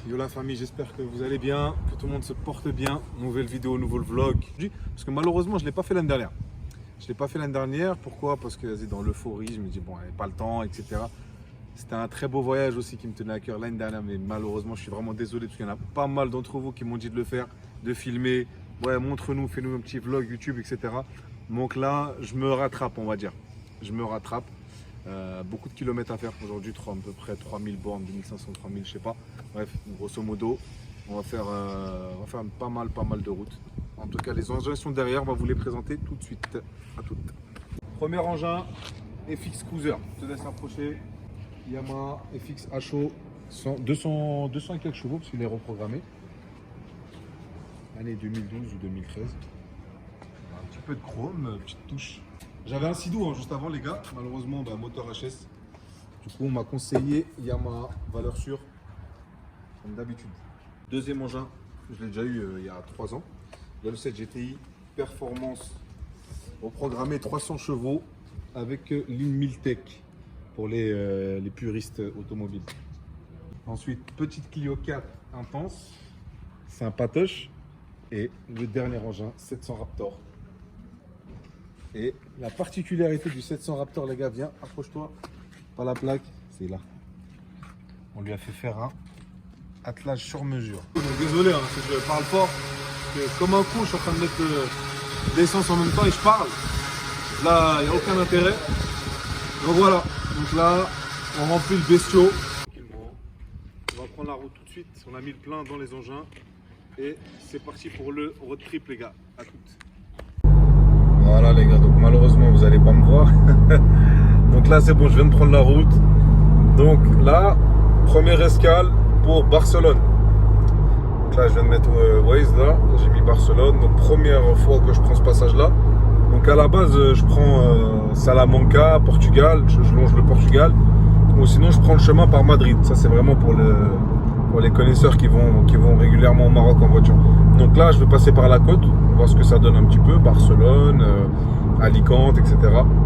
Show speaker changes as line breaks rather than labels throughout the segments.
Yo la famille, j'espère que vous allez bien, que tout le monde se porte bien. Nouvelle vidéo, nouveau vlog. Parce que malheureusement, je ne l'ai pas fait l'année dernière. Je ne l'ai pas fait l'année dernière, pourquoi? Parce que vas-y, dans l'euphorie, je me dis, bon, il n'y avait pas le temps, etc. C'était un très beau voyage aussi qui me tenait à cœur l'année dernière, mais malheureusement, je suis vraiment désolé parce qu'il y en a pas mal d'entre vous qui m'ont dit de le faire, de filmer. Ouais, montre-nous, fais-nous un petit vlog YouTube, etc. Donc là, je me rattrape, on va dire. Je me rattrape. Beaucoup de kilomètres à faire aujourd'hui, à peu près 3000 bornes, 2500, 3000, je sais pas. Bref, grosso modo, on va faire pas mal de routes. En tout cas, les engins sont derrière, on va vous les présenter tout de suite. À toutes. Premier engin, FX Cruiser. Je te laisse approcher. Yamaha FX HO, 200 et quelques chevaux parce qu'il est reprogrammé. Année 2012 ou 2013. Un petit peu de chrome, petite touche. J'avais un Sidou juste avant les gars, malheureusement moteur HS. Du coup on m'a conseillé Yamaha, valeur sûre, comme d'habitude. Deuxième engin, je l'ai déjà eu il y a 3 ans. Il y a le 7 GTI, performance reprogrammé 300 chevaux avec ligne Miltech pour les puristes automobiles. Ensuite, petite Clio 4 intense, sympatoche. Et le dernier engin, 700 Raptor. Et la particularité du 700 Raptor, les gars, viens, approche-toi. Pas la plaque, c'est là. On lui a fait faire un attelage sur mesure. Désolé, si je parle fort, parce que comme un con, je suis en train de mettre l'essence en même temps et je parle. Là, il n'y a aucun intérêt. Donc voilà, donc là, on remplit le bestiau. On va prendre la route tout de suite. On a mis le plein dans les engins. Et c'est parti pour le road trip, les gars. À toutes. Voilà les gars, donc malheureusement vous n'allez pas me voir. Donc là c'est bon, je viens de prendre la route. Donc là, première escale pour Barcelone. Donc là je viens de mettre Waze là, j'ai mis Barcelone. Donc première fois que je prends ce passage là. Donc à la base je prends Salamanca, Portugal, je longe le Portugal. Ou sinon je prends le chemin par Madrid. Ça c'est vraiment pour les connaisseurs qui vont régulièrement au Maroc en voiture. Donc là, je vais passer par la côte, voir ce que ça donne un petit peu, Barcelone, Alicante, etc.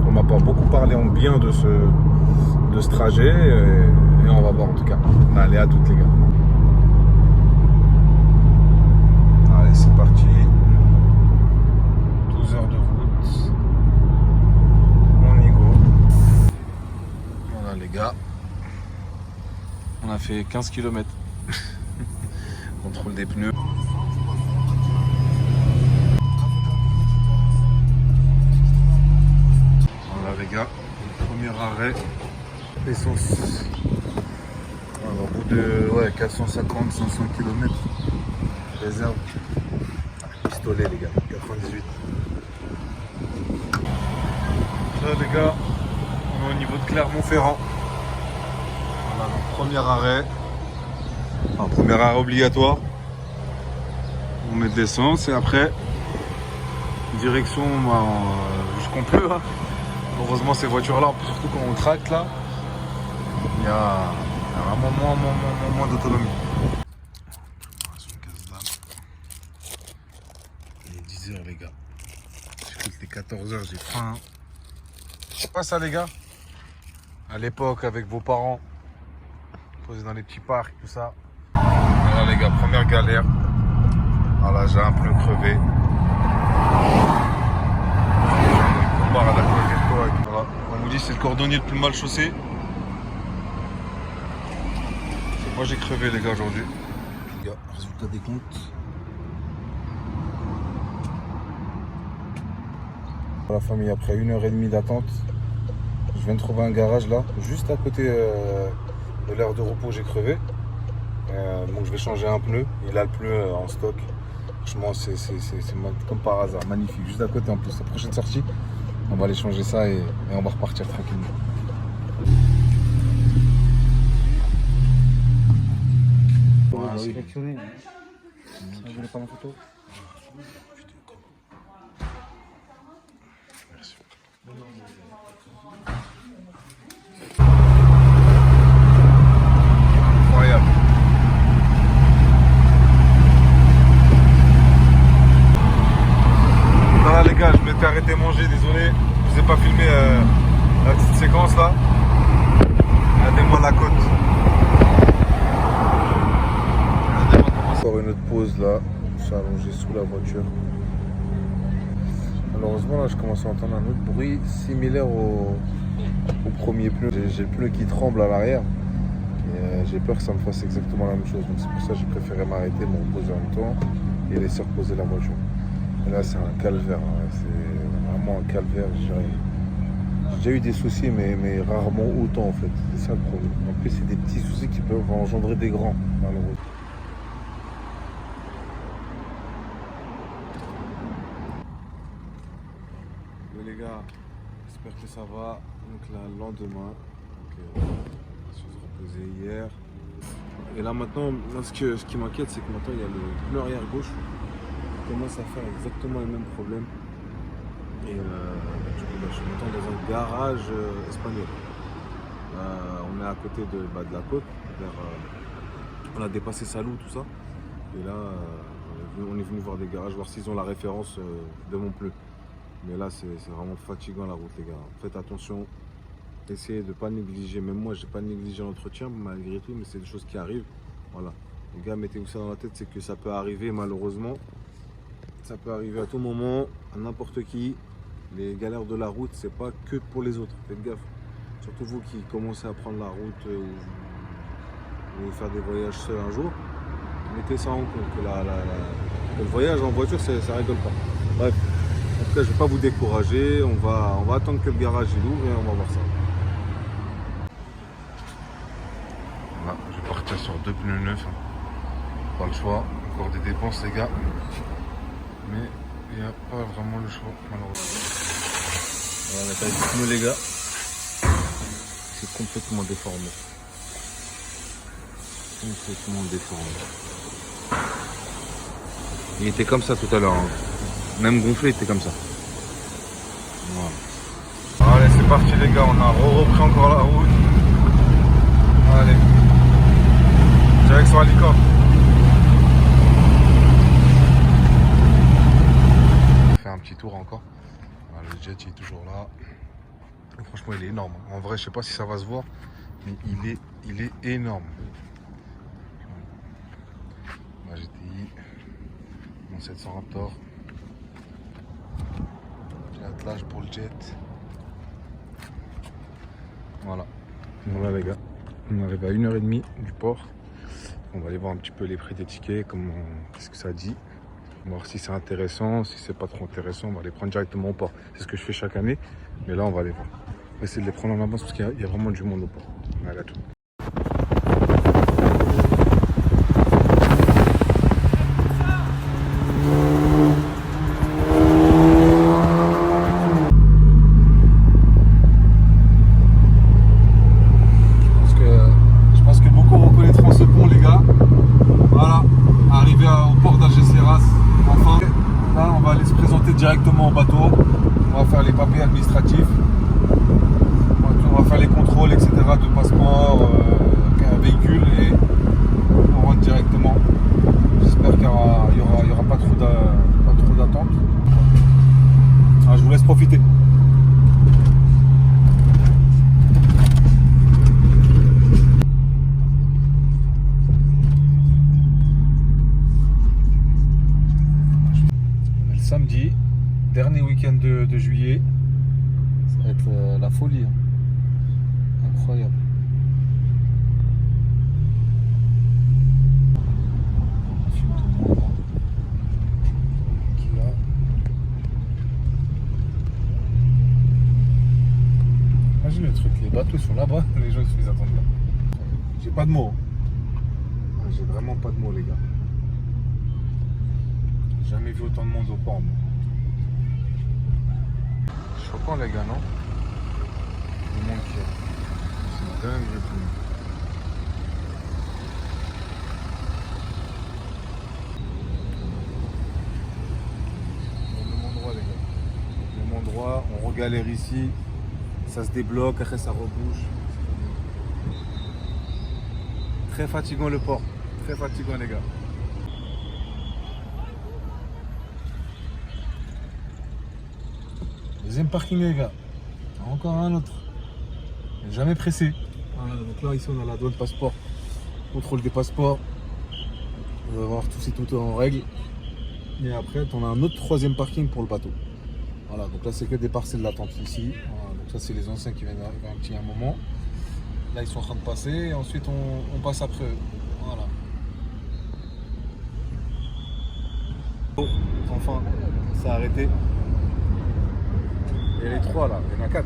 On m'a pas beaucoup parlé en bien de ce trajet et on va voir en tout cas. Allez, à toutes les gars. Allez, c'est parti. 12 heures de route. On y go. Voilà les gars. On a fait 15 km. Contrôle des pneus. Voilà les gars, premier arrêt, essence. Alors, au bout de 450-500 km, réserve. Pistolet les gars, 98. Là les gars, on est au niveau de Clermont-Ferrand. Voilà, donc premier arrêt. Enfin, premier arrêt obligatoire. On met de l'essence et après, direction jusqu'on peut. Hein. Heureusement, ces voitures-là, surtout quand on traque là, il y a vraiment moins d'autonomie. Il est 10 h les gars. Il est 14 h, j'ai faim. C'est pas ça les gars? À l'époque, avec vos parents, posés dans les petits parcs, tout ça. Voilà les gars, première galère. Voilà, j'ai un pneu crevé. Voilà. On vous dit c'est le cordonnier le plus mal chaussé. Moi j'ai crevé les gars aujourd'hui. Les gars, résultat des comptes. La famille, après 1h30 d'attente, je viens de trouver un garage là, juste à côté de l'aire de repos, j'ai crevé. Donc je vais changer un pneu, il a le pneu en stock. Franchement c'est comme par hasard, magnifique, juste à côté en plus. La prochaine sortie, on va aller changer ça et on va repartir tranquillement.
Voilà, sélectionné. Vous voulez pas ma photo?
Merci. Incroyable. Voilà les gars, je m'étais arrêté manger, désolé, je vous ai pas filmé la petite séquence là. Regardez-moi la côte.
une autre pause là. Je suis allongé sous la voiture. Malheureusement là je commence à entendre un autre bruit similaire au premier pneu. J'ai le pneu qui tremble à l'arrière. Et j'ai peur que ça me fasse exactement la même chose. Donc c'est pour ça que j'ai préféré m'arrêter, me reposer en même temps et laisser reposer la voiture. Et là c'est un calvaire, hein. C'est vraiment un calvaire. J'ai déjà eu des soucis mais rarement autant en fait. C'est ça le problème. En plus c'est des petits soucis qui peuvent engendrer des grands malheureusement. Les gars, j'espère que ça va. Donc là, le lendemain, je me suis reposé hier. Et là maintenant, là, ce qui m'inquiète, c'est que maintenant il y a le pneu arrière gauche qui commence à faire exactement le même problème. Et du coup, je suis maintenant dans un garage espagnol. On est à côté de la côte. On a dépassé Salou, tout ça. Et là, on est venu voir des garages, voir s'ils ont la référence de mon pneu. Mais là, c'est vraiment fatigant la route, les gars. Faites attention. Essayez de ne pas négliger. Même moi, je n'ai pas négligé l'entretien malgré tout, mais c'est des choses qui arrivent. Voilà. Les gars, mettez-vous ça dans la tête, c'est que ça peut arriver malheureusement. Ça peut arriver à tout moment, à n'importe qui. Les galères de la route, c'est pas que pour les autres. Faites gaffe. Surtout vous qui commencez à prendre la route ou faire des voyages seuls un jour. Mettez ça en compte, que le voyage en voiture, ça rigole pas. Bref. En tout cas, je ne vais pas vous décourager, on va attendre que le garage il ouvre et on va voir ça. Là, je vais partir sur 2 pneus neufs. Pas le choix, encore des dépenses les gars. Mais il n'y a pas vraiment le choix malheureusement. Voilà la taille du pneu les gars. C'est complètement déformé. Complètement déformé. Il était comme ça tout à l'heure. Hein. Même gonflé, il était comme ça. Voilà. Allez, c'est parti les gars, on a repris encore la route. Allez. Direction Alicante. On fait un petit tour encore. Voilà, le jet il est toujours là. Et franchement, il est énorme. En vrai, je sais pas si ça va se voir, mais il est énorme. La GTI, mon 700 Raptor. L'attelage pour le jet. Voilà. Voilà les gars. On arrive à 1h30 du port. On va aller voir un petit peu les prix des tickets, qu'est-ce que ça dit. On va voir si c'est intéressant, si c'est pas trop intéressant, on va les prendre directement au port. C'est ce que je fais chaque année, mais là on va aller voir. On va essayer de les prendre en avance parce qu'il y a vraiment du monde au port. Voilà tout. Directement au bateau, on va faire les papiers administratifs, on va faire les contrôles etc. de passeport, véhicule et on rentre directement. J'espère qu'il n'y aura pas trop d'attente. Alors, je vous laisse profiter. On est le samedi. Dernier week-end de juillet, ça va être la folie, hein. Incroyable. On filme tout le monde là. Qui est là. Imagine le truc, les bateaux sont là-bas, les gens ils attendent là. J'ai pas de mots. J'ai vraiment pas de mots les gars. J'ai jamais vu autant de monde au port. Moi. Choquant les gars, non? Le monde qui est. C'est dingue le tout. Le même endroit les gars. Le même endroit, on regalère ici, ça se débloque, après ça rebouche. Très fatigant le port, très fatigant les gars. Deuxième parking les gars, encore un autre, jamais pressé. Voilà, donc là ici on a la douane passeport, contrôle des passeports.
On va voir si tout est en règle. Et après, on a un autre troisième parking pour le bateau. Voilà, donc là c'est que des parcelles d'attente ici. Voilà, donc ça c'est les anciens qui viennent d'arriver un petit moment. Là ils sont en train de passer et ensuite on passe après eux. Voilà. Bon, enfin, ça a arrêté. Et les trois là, il y en a 4.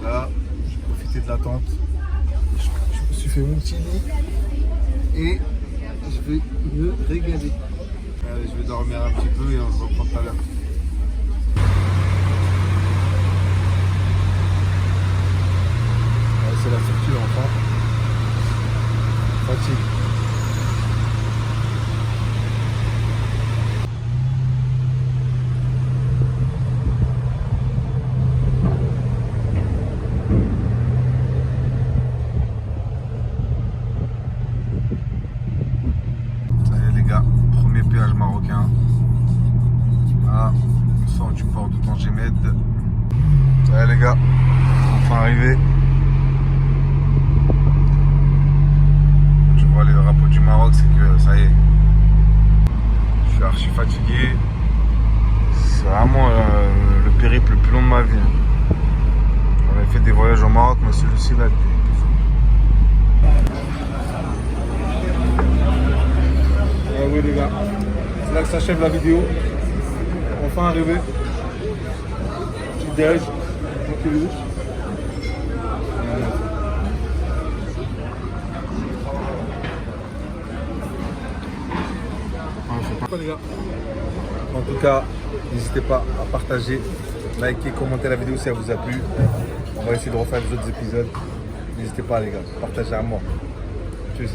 Là, j'ai profité de l'attente. Je me suis fait mon petit lit et je vais me régaler. Allez, je vais dormir un petit peu et on se reprend tout à l'heure. C'est la structure enfin. Fatigue. Ça y est les gars, premier péage marocain. Là, on sort du port de Tangemed. Ça y est les gars, enfin arrivé. Tu vois les drapeaux du Maroc, c'est que ça y est. Je suis archi fatigué. C'est vraiment le périple le plus long de ma vie. On avait fait des voyages au Maroc, mais celui-ci là était plus long. Ah oui les gars, c'est là que s'achève la vidéo. Enfin arrivé. Petit déj, tranquille. Les gars. En tout cas, n'hésitez pas à partager, liker, commenter la vidéo si elle vous a plu. On va essayer de refaire les autres épisodes. N'hésitez pas les gars, partagez à moi. Tchuss.